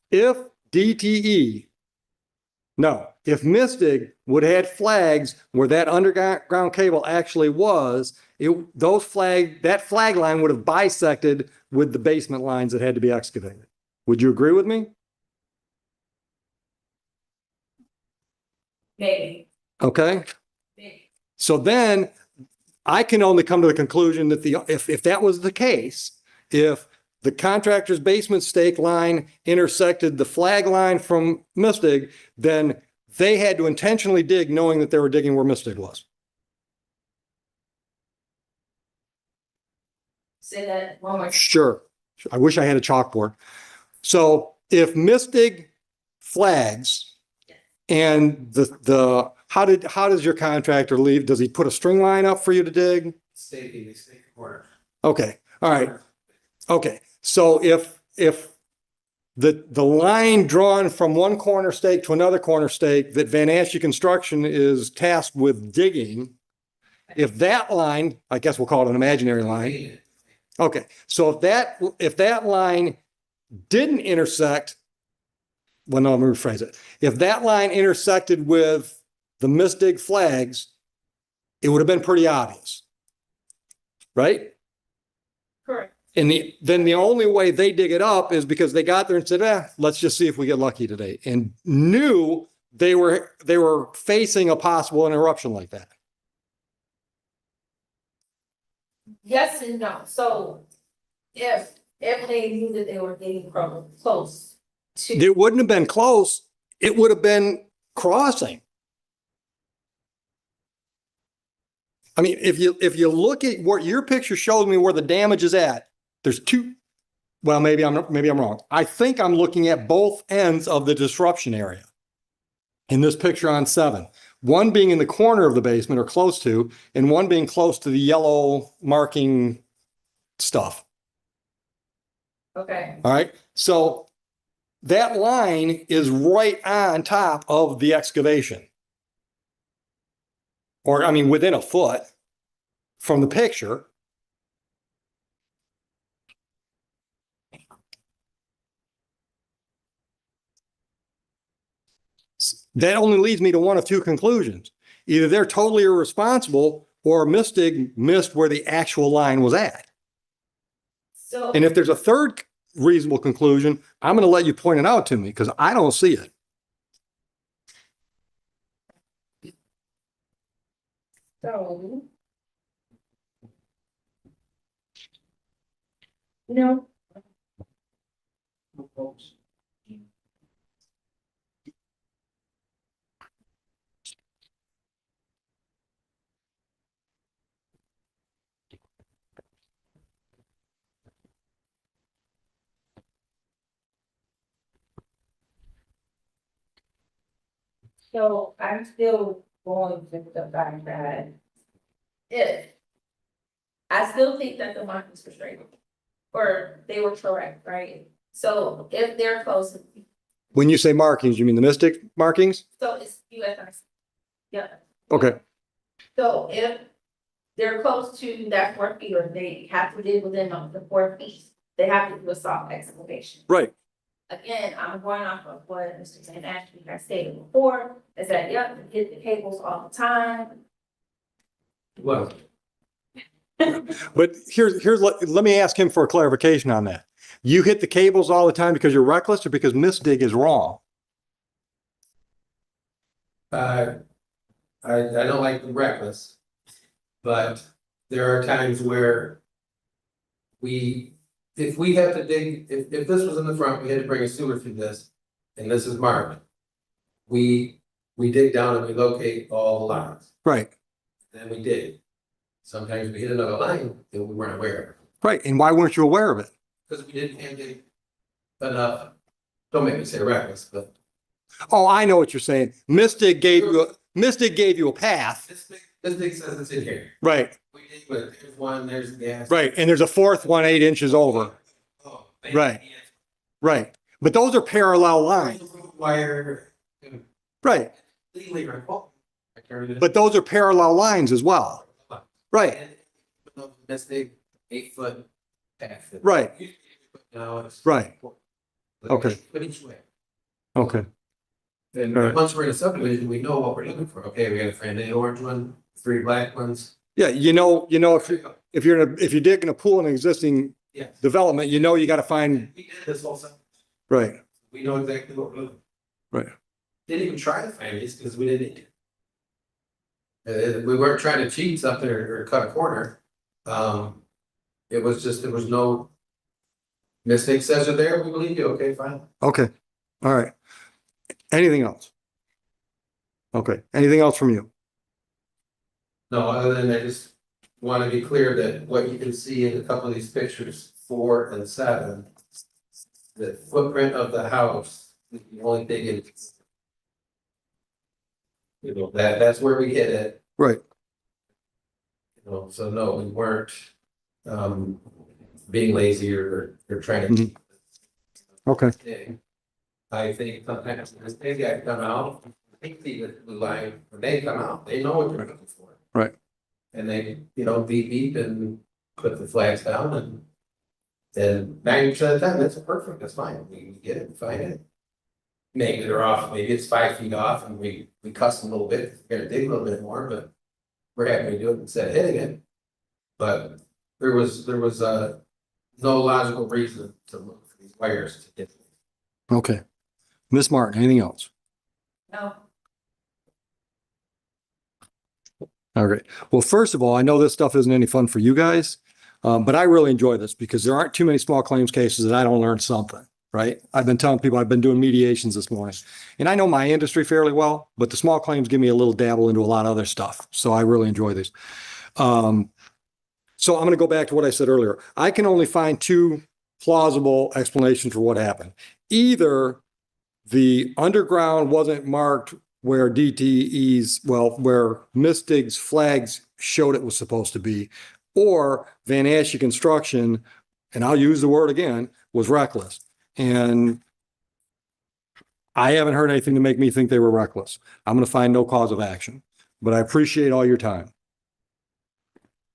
If DTE, no, if Mystic would have had flags where that underground cable actually was, that flag line would have bisected with the basement lines that had to be excavated. Would you agree with me? Maybe. Okay. Maybe. So then I can only come to the conclusion that if that was the case, if the contractor's basement stake line intersected the flag line from Mystic, then they had to intentionally dig knowing that they were digging where Mystic was. Say that one more. Sure. I wish I had a chalkboard. So if Mystic flags and how does your contractor leave? Does he put a string line up for you to dig? Stake corner. Okay. All right. Okay. So if the line drawn from one corner stake to another corner stake that Van Asche Construction is tasked with digging, if that line, I guess we'll call it an imaginary line. Okay. So if that line didn't intersect, well, no, let me rephrase it. If that line intersected with the Mystic flags, it would have been pretty obvious. Right? Correct. And then the only way they dig it up is because they got there and said, let's just see if we get lucky today, and knew they were facing a possible interruption like that. Yes and no. So if they knew that they were getting close to. It wouldn't have been close. It would have been crossing. I mean, if you look at what your picture shows me where the damage is at, there's two. Well, maybe I'm wrong. I think I'm looking at both ends of the disruption area in this picture on 7. One being in the corner of the basement or close to, and one being close to the yellow marking stuff. Okay. All right. So that line is right on top of the excavation. Or, I mean, within a foot from the picture. That only leads me to one of two conclusions. Either they're totally irresponsible or Mystic missed where the actual line was at. So. And if there's a third reasonable conclusion, I'm going to let you point it out to me because I don't see it. So. No. So I'm still going with the fact that I still think that the markings were straight, or they were correct, right? So if they're close, When you say markings, you mean the Mystic markings? so it's USIC. Yeah, Okay. so if they're close to that 4 feet, or they have to live within the 4 feet, they have to do a soft excavation. Right. Again, I'm going off of what Mr. Van Ashe has stated before, is that, yep, we hit the cables all the time. Well, But let me ask him for a clarification on that. You hit the cables all the time because you're reckless or because Mystic is wrong? I don't like the reckless, but there are times where if we have to dig, if this was in the front, we had to bring a sewer through this, and this is marked. we dig down and we locate all the lines, Right, then we dig. Sometimes we hit another line that we weren't aware of, right. And why weren't you aware of it? because we didn't have enough, don't make me say reckless, but Oh, I know what you're saying. Mystic gave you a path. this big says it's in here. Right, We dig, but there's one, there's gas. right. And there's a fourth one 8 inches over. Oh, Right. Right. But those are parallel lines. Wire. Right. Legally, But those are parallel lines as well. Right, This big 8-foot path. Right. Now it's. right. Okay. But each way. Okay. And Right. once we're in a subdivision, we know what we're looking for. Okay, we got a friend, an orange one, 3 black ones. Yeah, if you're digging a pool in an existing Yeah. development, you got to find, We did this whole stuff. right, We know exactly what we're looking for. right. Didn't even try to find these because we didn't need to. We weren't trying to cheat something or cut a corner. It was just, there was no mistake says are there, we believe you, okay, fine. Okay. All right. Anything else? Okay. Anything else from you? No, other than I just want to be clear that what you can see in a couple of these pictures, 4 and 7. The footprint of the house, is the only thing is. You know, that's where we hit it, Right. you know, so no, we weren't being lazy or trying to. Okay. I think sometimes they got come out, I think the line, when they come out, they know what they're looking for. Right. And they, beep and put the flags down and. Then 90% of the time, that's perfect, that's fine, we get it, we find it. Maybe they're off, maybe it's 5 feet off and we custom a little bit, we're gonna dig a little bit more, but. We're happy to do it instead of hitting it. But there was no logical reason to look for these wires to get. Okay. Miss Martin, anything else? No. All right. Well, first of all, I know this stuff isn't any fun for you guys, but I really enjoy this because there aren't too many small claims cases that I don't learn something, right? I've been telling people I've been doing mediations this morning, and I know my industry fairly well, but the small claims give me a little dabble into a lot of other stuff. So I really enjoy these. So I'm going to go back to what I said earlier. I can only find 2 plausible explanations for what happened. Either the underground wasn't marked where where Mistig's flags showed it was supposed to be, or Van Ashe Construction, and I'll use the word again, was reckless. And I haven't heard anything to make me think they were reckless. I'm going to find no cause of action, but I appreciate all your time.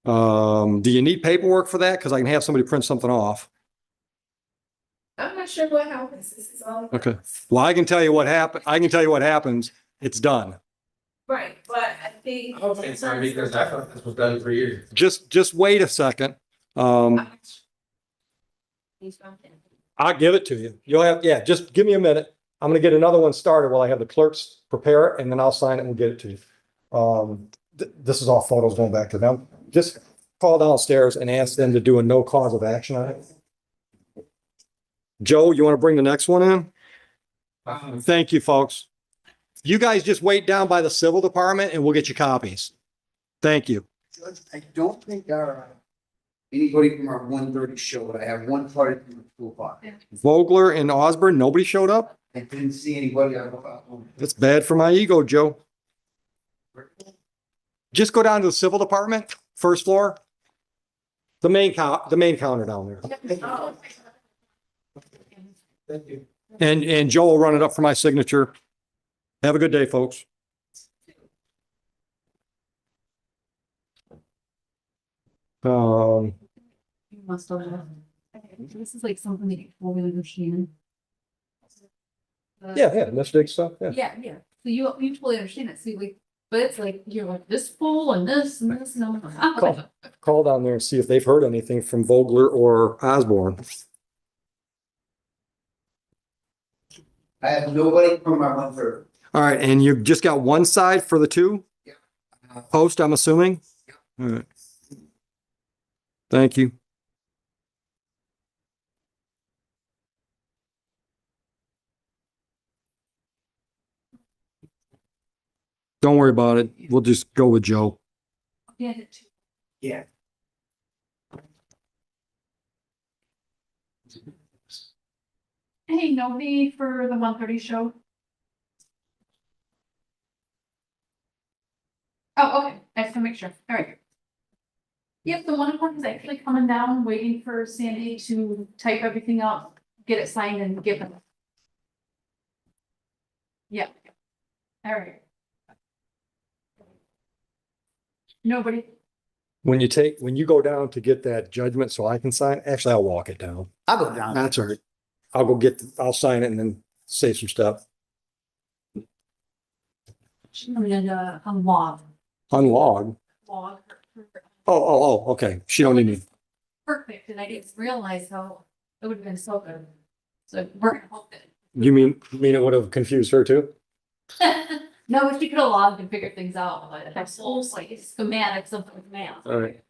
Do you need paperwork for that? Because I can have somebody print something off. I'm not sure what happens. This is all. Okay. Well, I can tell you what happened. I can tell you what happens. It's done. Right, but I think. Okay, sorry, because I thought this was done for years. Just wait a second. I'll give it to you. You'll have, just give me a minute. I'm going to get another one started while I have the clerks prepare it, and then I'll sign it and we'll get it to you. This is all photos going back to them. Just call downstairs and ask them to do a no cause of action on it. Joe, you want to bring the next one in? Thank you, folks. You guys just wait down by the civil department and we'll get you copies. Thank you. Judge, I don't think anybody from our 130 showed. I have one party from the pool park. Vogler and Osborne, nobody showed up? I didn't see anybody. I don't know. That's bad for my ego, Joe. Just go down to the civil department, first floor. The main counter down there. Thank you. And Joe will run it up for my signature. Have a good day, folks. You must have. This is like something that you fully understand. Yeah, Mystic stuff, yeah. Yeah. So you totally understand it. See, like, but it's like, you're like this pool and this and this and I'm like, oh. Call down there and see if they've heard anything from Vogler or Osborne. I have nobody from our 130. All right, and you've just got one side for the 2? Yeah. Post, I'm assuming? All right. Thank you. Don't worry about it. We'll just go with Joe. Yeah, the two. Yeah. Hey, nobody for the 1:30 show? Oh, okay, I have to make sure, all right. Yep, the 1 o'clock is actually coming down, waiting for Sandy to type everything up, get it signed and given. Yeah. All right. Nobody, When you go down to get that judgment so I can sign, actually, I'll walk it down. I'll go down. That's all right. I'll sign it and then save some stuff. I'm gonna unlog. Unlog. Log. Okay. She don't need me. Perfect, and I didn't realize how it would have been so good. So we're gonna hope You mean it would have confused her too? that. No, but she could have logged and figured things out, but that's almost like schematics of the math. All right.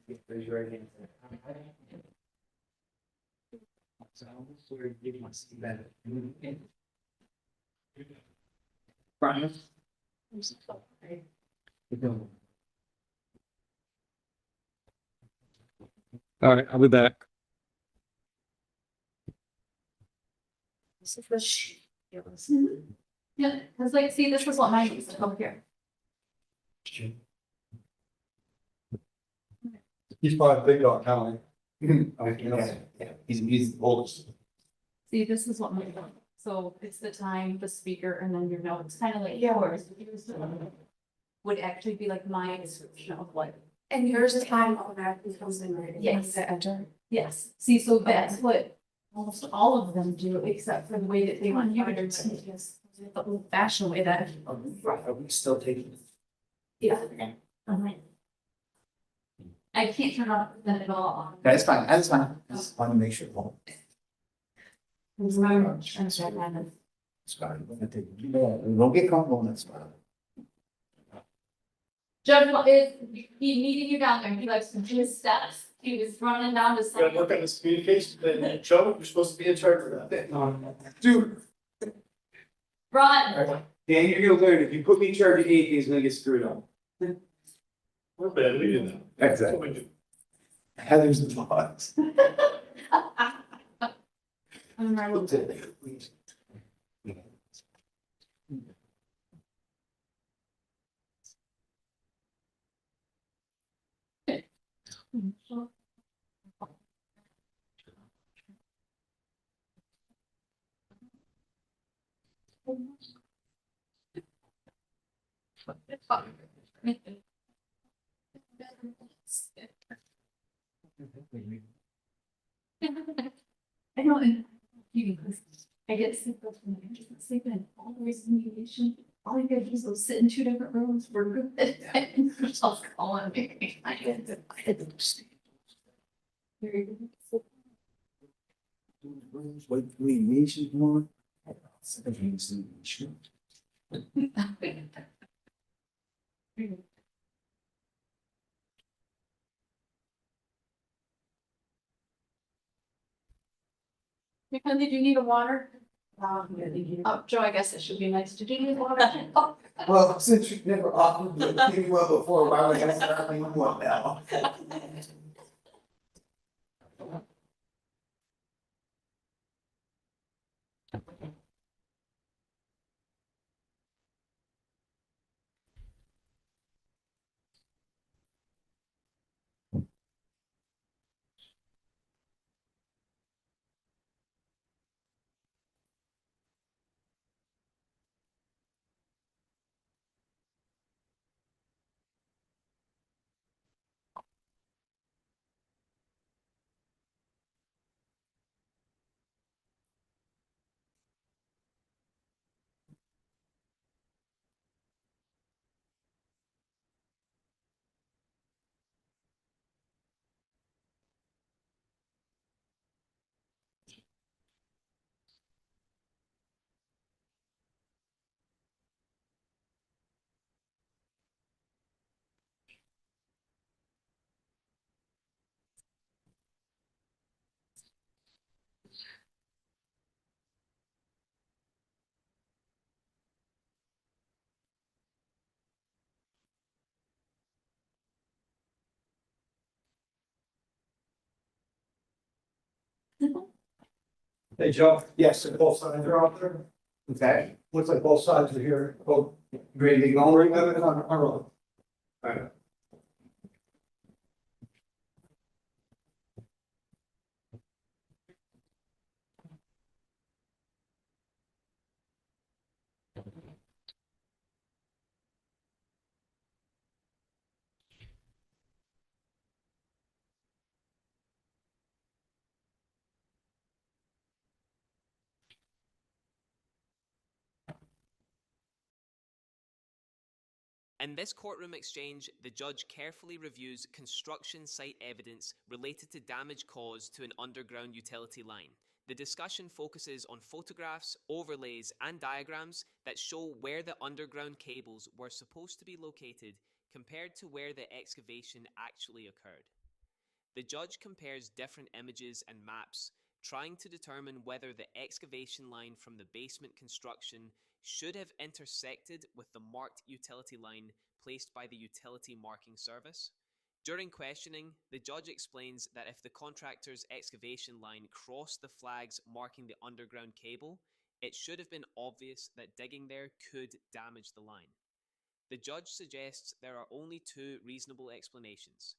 Brian? All right, I'll be back. Yeah, cause like, see, this is what mine used to come here. He's probably big dog county. Yeah, he's the oldest. See, this is what mine, so it's the time, the speaker, and then your notes, kind of like yours. Would actually be like my description of what. And yours is time automatically comes in, right? Yes. To enter. Yes, see, so that's what almost all of them do, except for the way that they want you to do it. Yes, the old fashioned way that. Are we still taking? Yeah. I can't turn off that at all. That's fine, that's fine. I just want to make sure. It's my lunch. I'm sorry, Brandon. It's fine. Don't get comfortable, that's fine. Judge is, he meeting you down there, he likes to do his steps, he was running down to. Gotta work on this communication, then Joe, you're supposed to be in charge of that. Dude. Run. Dan, you're gonna learn, if you put me in charge of anything, it's gonna get screwed up. We're bad, we didn't know. Exactly. Heather's the boss. I'm right. I know, and I get sick of them, I just sleep in all the reason mediation. All you gotta do is go sit in 2 different rooms, we're good. I'll call him. I get. Very good. What we nation more? Because did you need a water? Oh, Joe, I guess it should be nice. Did you need water? Oh, Well, since you've never offered me any well before, why would I start thinking one now? Hey, Joe. Yes, and both sides are out there. Okay, Looks like both sides are here. Both. ready to get We're going? having it on our own. In this courtroom exchange, the judge carefully reviews construction site evidence related to damage caused to an underground utility line. The discussion focuses on photographs, overlays, and diagrams that show where the underground cables were supposed to be located compared to where the excavation actually occurred. The judge compares different images and maps, trying to determine whether the excavation line from the basement construction should have intersected with the marked utility line placed by the utility marking service. During questioning, the judge explains that if the contractor's excavation line crossed the flags marking the underground cable, it should have been obvious that digging there could damage the line. The judge suggests there are only two reasonable explanations.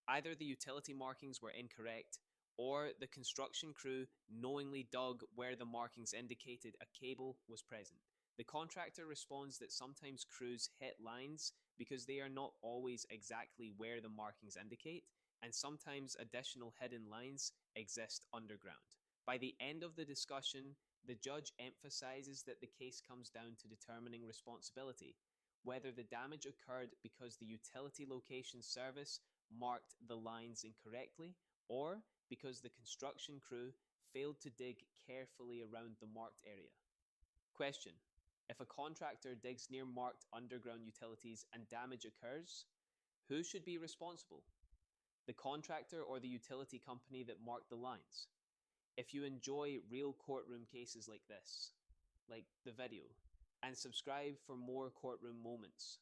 Either the utility markings were incorrect, or the construction crew knowingly dug where the markings indicated a cable was present. The contractor responds that sometimes crews hit lines because they are not always exactly where the markings indicate, and sometimes additional hidden lines exist underground. By the end of the discussion, the judge emphasizes that the case comes down to determining responsibility, whether the damage occurred because the utility location service marked the lines incorrectly, or because the construction crew failed to dig carefully around the marked area. Question: if a contractor digs near marked underground utilities and damage occurs, who should be responsible? The contractor or the utility company that marked the lines? If you enjoy real courtroom cases like this, like the video, and subscribe for more courtroom moments.